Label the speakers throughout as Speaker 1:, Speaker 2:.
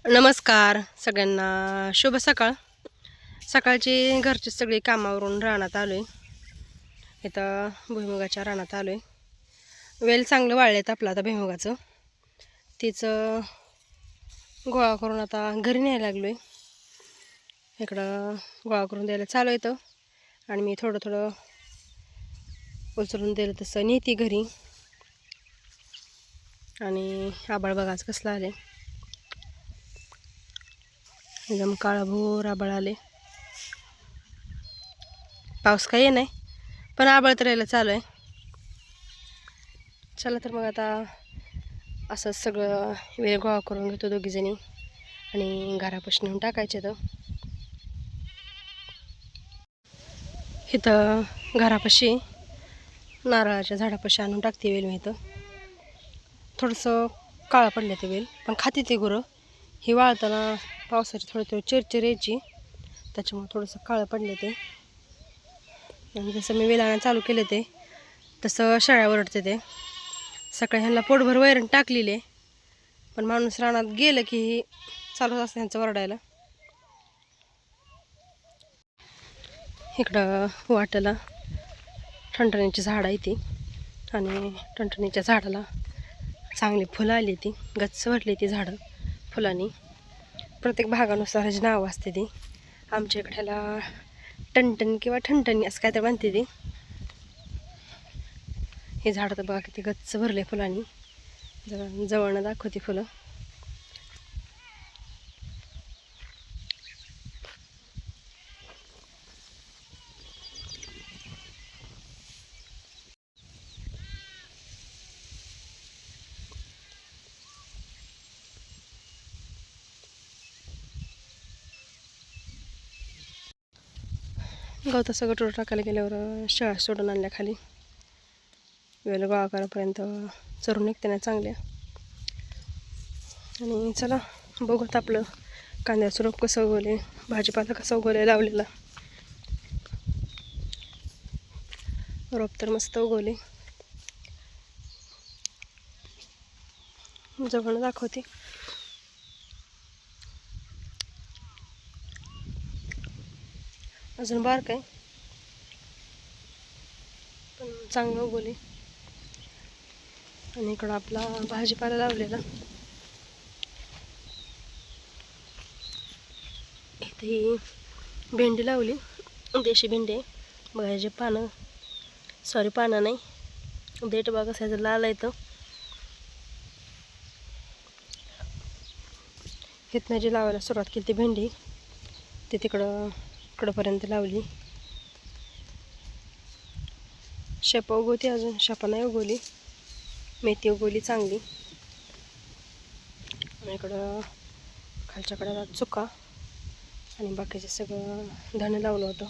Speaker 1: नमस्कार सगळ्यांना, शुभ सकाळ. सकाळची घरची सगळी कामावरून रानात आलो आहे. इथं भुईमुगाच्या रानात आलो आहे. वेल चांगलं वाळलेत आपलं आता भुईमुगाचं. तिचं गोळा करून आता घरी न्यायला लागलो आहे. इकडं गोळा करून द्यायला चालू येतं आणि मी थोडं थोडं उचलून दिलं तसं नेते घरी. आणि आबाळ बघाच कसलं आले, एकदम काळाभोर आबाळ आले. पाऊस काही नाही पण आबाळ तर यायला चालू आहे. चला तर मग आता असं सगळं वेळ गोळा करून घेतो दोघीजणी आणि घरापाशी नेऊन टाकायचे. तर इथं घरापाशी नारळाच्या झाडापाशी आणून टाकते वेल. मी इथं थोडंसं काळं पडलं ते वेल, पण खाते ते गुरं. ही वाळताना पावसाची थोडी थोडी चिरचिर यायची, त्याच्यामुळे थोडंसं काळं पडले ते. आणि जसं मी वेल आणायला चालू केले ते तसं शेळ्या ओरडते ते. सकाळी ह्यांना पोटभर वैरण टाकलेली आहे, पण माणूस रानात गेलं की चालूच असतं ह्यांचं ओरडायला. इकडं वाटेला ठणठणीची झाडं आहे ती, आणि ठणठणीच्या झाडाला चांगली फुलं आली. ती गच्च भरली ती झाडं फुलांनी. प्रत्येक भागानुसार ह्याची नाव असते ती. आमच्या इकडे ह्याला टणटण किंवा ठणठणी असं काय तर म्हणते ती. हे झाड तर बघा किती गच्च भरले फुलांनी. जवळनं दाखवते फुलं. गवता सगळं टोळ टाकायला गेल्यावर शेळ्या सोडून आणल्या खाली. वेळ गोळा करापर्यंत चरून निघते ना चांगल्या. आणि चला बघूत आपलं कांद्याचं रोप कसं उगवले, भाजीपाला कसा उगवले लावलेला. रोप तर मस्त उगवले. जवळ दाखवते. अजून बारक आहे पण चांगलं उगवले. आणि इकडं आपला भाजीपाला लावलेला. इथे ही भेंडी लावली, देशी भेंडी आहे बघा. ह्याचे पानं, सॉरी पानं नाही, देठ बघा कसं लाल येतं. इथनं जी लावायला सुरुवात केली ती भेंडी, ती इकडंपर्यंत लावली. शेपा उगवती, अजून शेपा नाही उगवली. मेथी उगवली चांगली. आणि इकडं खालच्या कडेला चुका आणि बाकीचे सगळं धणे लावलं होतं.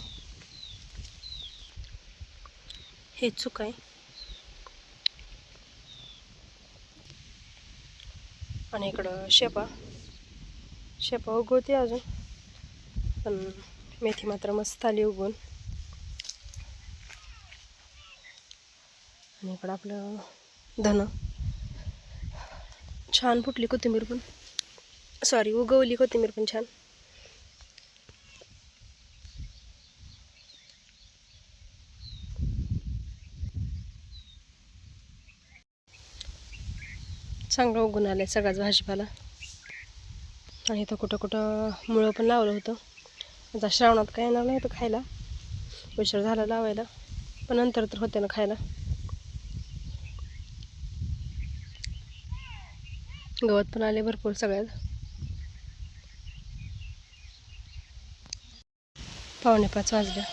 Speaker 1: हे चुका आहे. आणि इकडं शेपा उगवते अजून, पण मेथी मात्र मस्त आली उगवून. आणि इकडं आपलं धनं छान फुटली. कोथिंबीर पण, सॉरी उगवली कोथिंबीर पण छान. चांगलं उगून आलं आहे सगळाच भाजीपाला. आणि इथं कुठं कुठं मुळं पण लावलं होतं. आता श्रावणात काय येणार नाही तर खायला, उशीर झाला लावायला, पण नंतर तर होते ना खायला. गवत पण आले भरपूर सगळ्यात. 4:45 वाजल्या.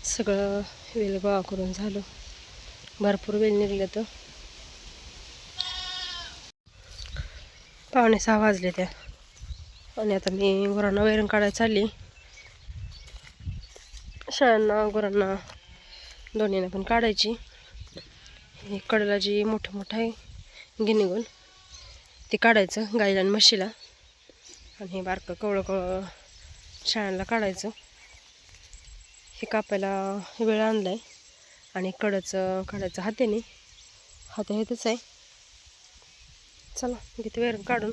Speaker 1: सगळं वेल गोळा करून झालं. भरपूर वेल निघले. तर 5:45 वाजले त्या. आणि आता मी गुरांना वैरण काढायला चालली. शेळ्यांना गुरांना दोन्हीने पण काढायची. हे कडला जी मोठं आहे गिनिगून ते काढायचं गाईला आणि म्हशीला. आणि हे बारकं कवळं शेळ्यांना काढायचं. हे कापायला वेळ आणलाय. आणि कडचं काढायचं हाताने. हात हेच आहे. चला घेते वैरण काढून.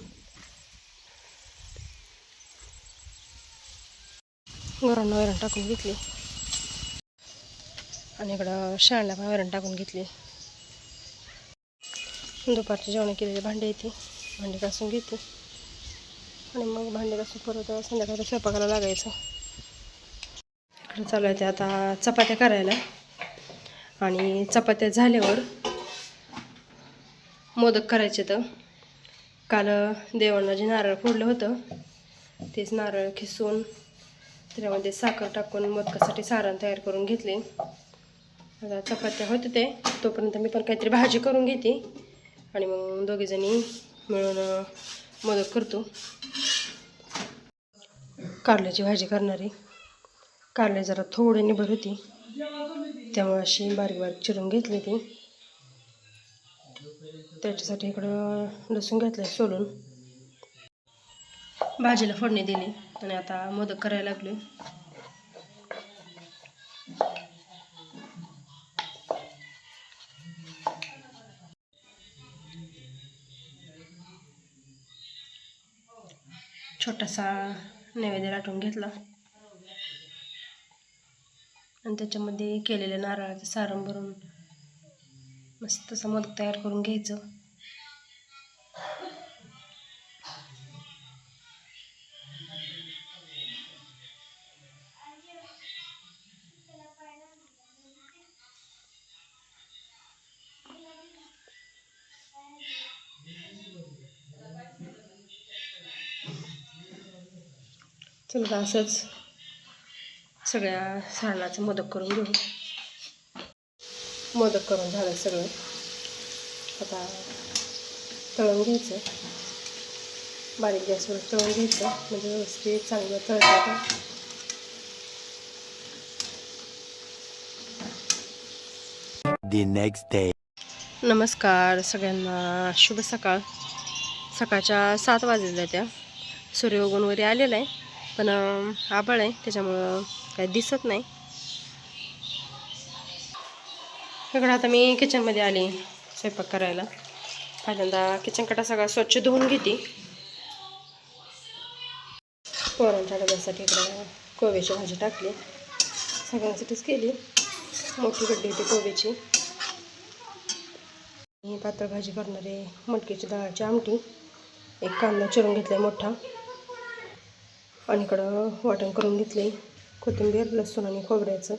Speaker 1: गुरांना वैरण टाकून घेतली आणि इकडं शेळ्यांना पण वैरण टाकून घेतली. दुपारचे जेवण केलेले भांडे येते, भांडे घासून घेते आणि मग भांडे घासून परत संध्याकाळी स्वयंपाकाला लागायचं. इकडं चालू आहे ते आता चपात्या करायला. आणि चपात्या झाल्यावर मोदक करायचे. तर काल देवांना जे नारळ फोडलं होतं तेच नारळ खिसून त्याच्यामध्ये साखर टाकून मोदकासाठी सारण तयार करून घेतले. आता चपात्या होते ते तोपर्यंत मी पण काहीतरी भाजी करून घेते आणि मग दोघीजणी मिळून मोदक करतो. कारल्याची भाजी करणारी. कारले जरा थोडी निभर होती त्यामुळे अशी बारीक बारीक चिरून घेतली ती. त्याच्यासाठी इकडं लसूण घेतलं सोलून, भाजीला फोडणी दिली आणि आता मोदक करायला लागलो. छोटासा नैवेद्य लाटून घेतला आणि त्याच्यामध्ये केलेलं नारळाचं सारण भरून मस्त तसं मोदक तयार करून घ्यायचं. चला असंच सगळ्या सारणाचं मोदक करून घेऊ. मोदक करून झालं सगळं. आता तळून घ्यायचं, बारीक गॅसवर तळून घ्यायचं म्हणजे व्यवस्थित चांगलं तळतं.
Speaker 2: The next day.
Speaker 1: नमस्कार सगळ्यांना, शुभ सकाळ. सकाळच्या 7 वाजलेल्या त्या. सूर्य उगवून वरी आलेला आहे पण आभाळ आहे त्याच्यामुळं काही दिसत नाही. इकडं आता मी किचनमध्ये आली स्वयंपाक करायला. पहिल्यांदा किचन कटा सगळा स्वच्छ धुवून घेते. पोरांच्या डब्यासाठी इकडं कोबीची भाजी टाकली, सगळ्यांसाठीच केली. मोठी गड्डी होती कोबीची. पातळ भाजी करणारे मटकीची डाळाची आमटी. एक कांदा चिरून घेतला मोठा आणि इकडं वाटण करून घेतले कोथिंबीर लसूण आणि खोबऱ्याचं.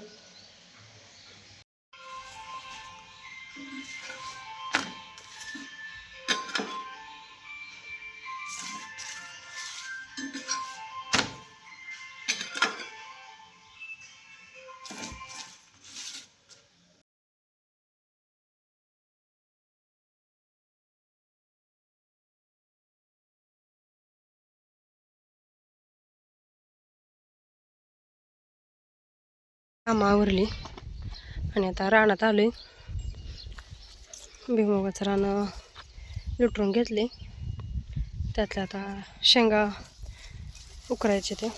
Speaker 1: कामं आवरली आणि आता रानात आलोय. भुईमुगाचं रान लुटून घेतले, त्यातल्या आता शेंगा उकरायचे. ते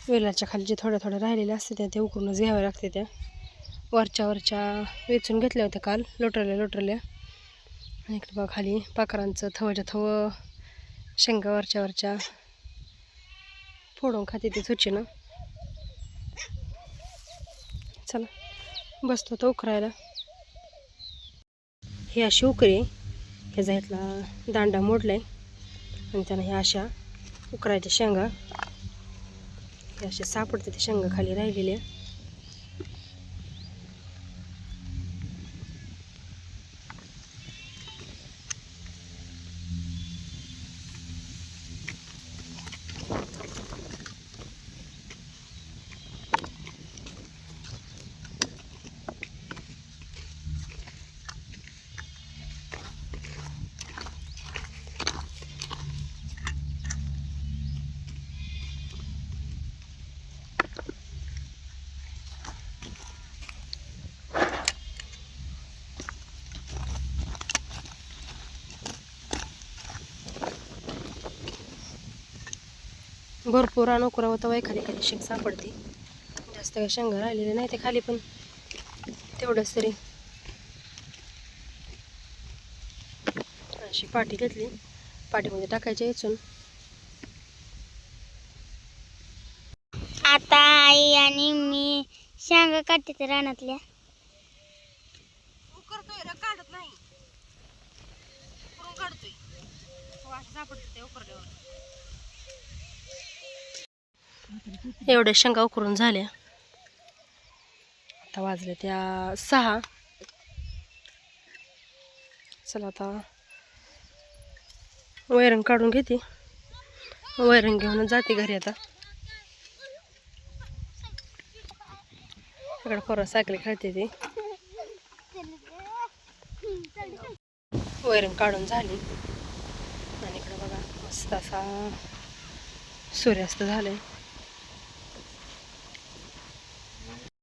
Speaker 1: वेलाच्या खाली जे थोड्या थोड्या राहिलेल्या असते ते उकरूनच घ्याव्या लागते. त्या वरच्या वेचून घेतल्या होत्या काल लोटरल्या आणि इकडे बघा खाली पाखरांचं थवच्या थवं शेंगा वरच्या फोडून खाते ती सुचीनं. चला बसतो तो उकरायला. ही अशी उकरी, ह्याचा इथला दांडा मोडलाय आणि त्यानं ह्या अशा उकरायच्या शेंगा हे असे सापडते. ते शेंगा खाली राहिलेल्या. भरपूर रान उकरा होता बाई. खाली खाली शेंग सापडते. जास्त काही शेंगा राहिलेले नाही ते खाली, पण तेवढंच तरी. अशी पाटी घेतली, पाटीमध्ये टाकायच्या इचून.
Speaker 3: आणि मी शेंगा काढते त्या रानातल्या.
Speaker 1: उकरतोय रे, काढत नाही. उकरून काढतोय. वाट सापडते ते उकरल्यावर. एवढ्या शेंगा उकरून झाल्या. आता वाजले त्या 6. चला आता वैरण काढून घेते. वैरण घेऊन जाते घरी. आता इकडे पोरं सायकल खेळते ती. वैरण काढून झाली आणि इकडे बघा मस्त असा सूर्यास्त झालाय.